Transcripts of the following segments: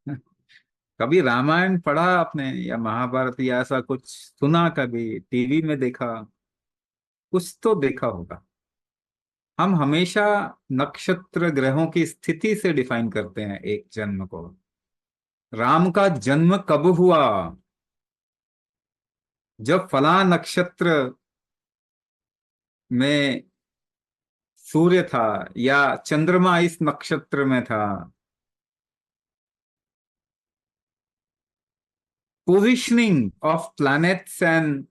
कभी रामायण पढ़ा आपने, या महाभारत, या ऐसा कुछ सुना, कभी टीवी में देखा? कुछ तो देखा होगा। हम हमेशा नक्षत्र ग्रहों की स्थिति से डिफाइन करते हैं एक जन्म को। राम का जन्म कब हुआ? जब फला नक्षत्र में सूर्य था, या चंद्रमा इस नक्षत्र में था। पोजिशनिंग ऑफ प्लैनेट्स एंड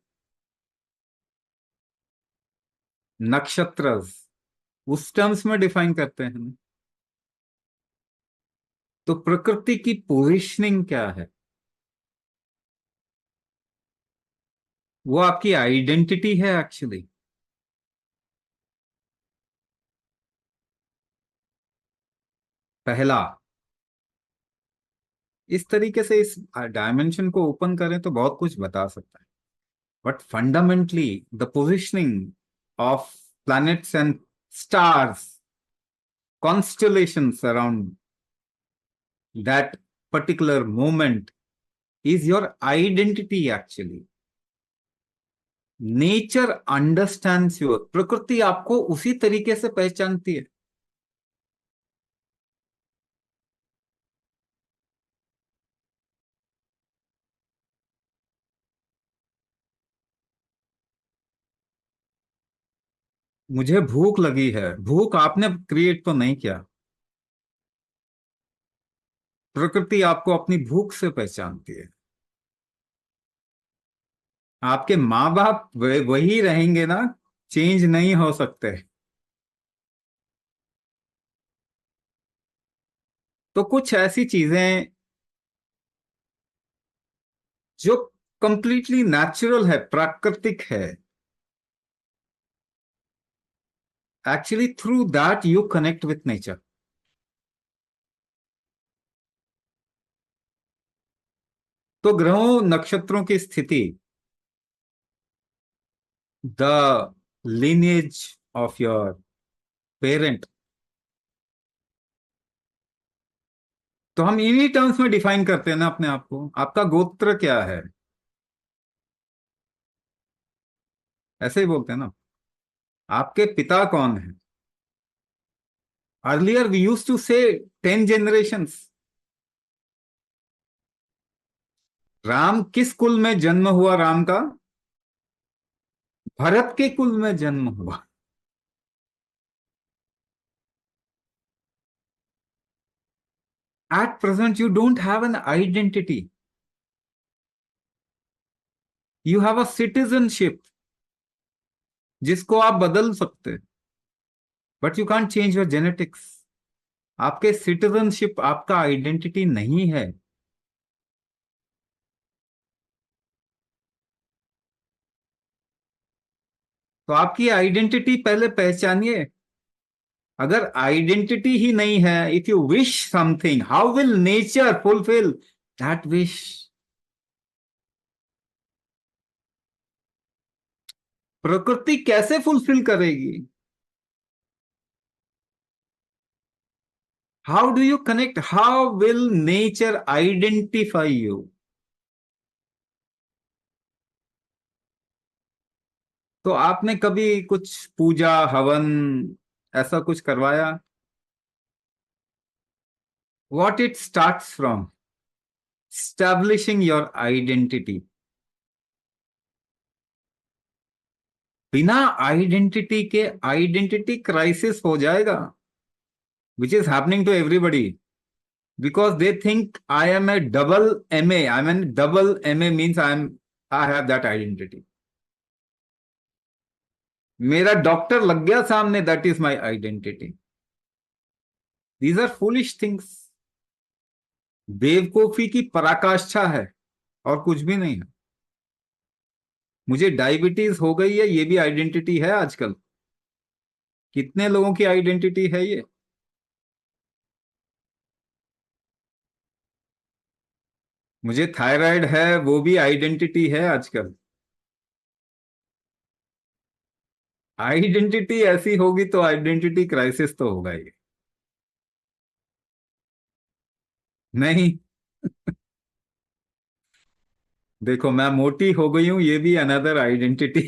नक्षत्र उस टर्म्स में डिफाइन करते हैं। तो प्रकृति की पोजिशनिंग क्या है? वो आपकी आइडेंटिटी है एक्चुअली। पहला, इस तरीके से इस डायमेंशन को ओपन करें तो बहुत कुछ बता सकता है। But fundamentally the positioning of planets and stars, constellations around that particular moment is your identity actually. Nature understands you, प्रकृति आपको उसी तरीके से पहचानती है। मुझे भूख लगी है, भूख आपने क्रिएट तो नहीं किया। प्रकृति आपको अपनी भूख से पहचानती है। आपके माँ बाप वही रहेंगे ना, चेंज नहीं हो सकते। तो कुछ ऐसी चीजें जो कंप्लीटली नेचुरल है, प्राकृतिक है, actually through that you connect with nature. तो ग्रहों नक्षत्रों की स्थिति, the lineage of your parent, तो हम इन्हीं टर्म्स में डिफाइन करते हैं ना अपने आप को। आपका गोत्र क्या है, ऐसे ही बोलते हैं ना। आपके पिता कौन है? अर्लियर वी यूज टू से 10 generations। राम किस कुल में जन्म हुआ? राम का भरत के कुल में जन्म हुआ। At present you don't have an identity, you have a citizenship जिसको आप बदल सकते हैं, but you can't change your genetics. आपके सिटीजनशिप आपका आइडेंटिटी नहीं है। तो आपकी आइडेंटिटी पहले पहचानिए। अगर आइडेंटिटी ही नहीं है, if you wish something, how will nature fulfil that wish? प्रकृति कैसे फुलफिल करेगी? How do you connect? How will nature identify you? तो आपने कभी कुछ पूजा हवन ऐसा कुछ करवाया? What it starts from establishing your identity. बिना आइडेंटिटी के आइडेंटिटी क्राइसिस हो जाएगा, which is happening to everybody, because they think I am a double MA. I mean, double MA means I have that identity. मेरा doctor लग गया सामने, that is my identity. These are foolish things. बेवकूफी की पराकाष्ठा है, और कुछ भी नहीं है। मुझे डायबिटीज हो गई है, ये भी आइडेंटिटी है आजकल। कितने लोगों की आइडेंटिटी है ये? मुझे थायराइड है, वो भी आइडेंटिटी है आजकल। आइडेंटिटी ऐसी होगी तो आइडेंटिटी क्राइसिस तो होगा ही। नहीं, देखो मैं मोटी हो गई हूँ, ये भी अनदर आइडेंटिटी।